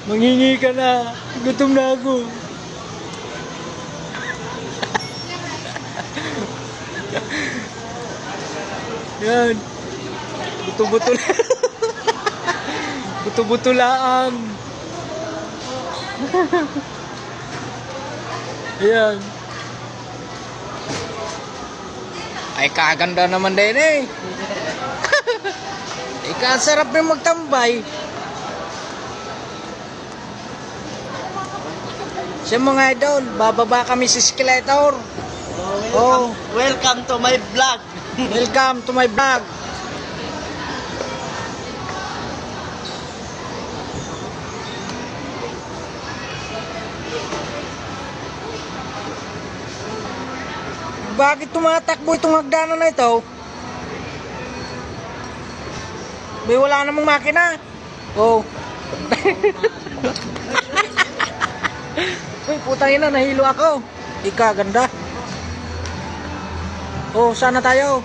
Manghingi ka na. Gutom na ako. Yan. Buto-buto na. Buto-buto lang. Ayan. Ay, kaganda naman din eh. Sarap rin magtambay. Sa mga idol, bababa kami sa Skeletor. Welcome to my vlog. Welcome to my vlog. Bakit tumatakbo itong hagdanan na ito? May wala namang makina. Oh. Uy, putang ina, nahilo ako. Ika, ganda. Oh, sana tayo.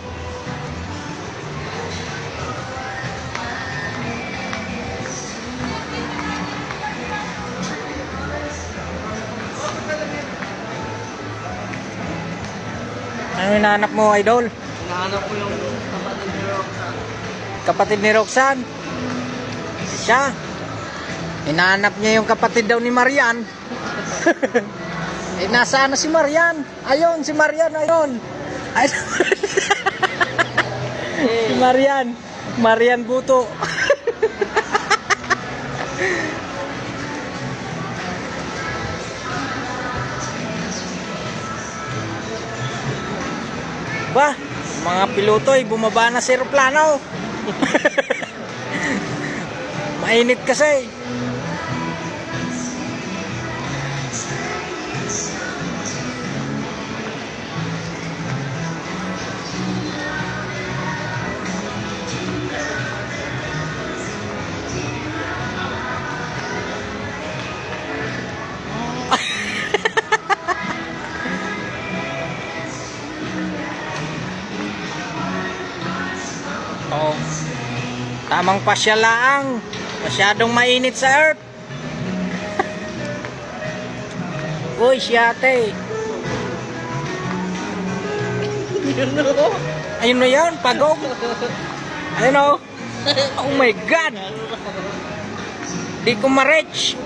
Ano hinahanap mo, idol? Hinahanap ko yung kapatid ni Roxanne. Kapatid ni Roxanne? Siya? Hinahanap niya yung kapatid daw ni Marian. Eh, nasaan na si Marian? Ayun, si Marian, ayun. Ayun. Si Marian. Marian Buto. Ba, mga piloto ay bumaba na sa eroplano. Mainit kasi. Oh, tamang pasya lang. Masyadong mainit sa earth. Uy, siyate. Ayun na yan, pagong. Ayun o. Oh my God. Di ko ma-reach.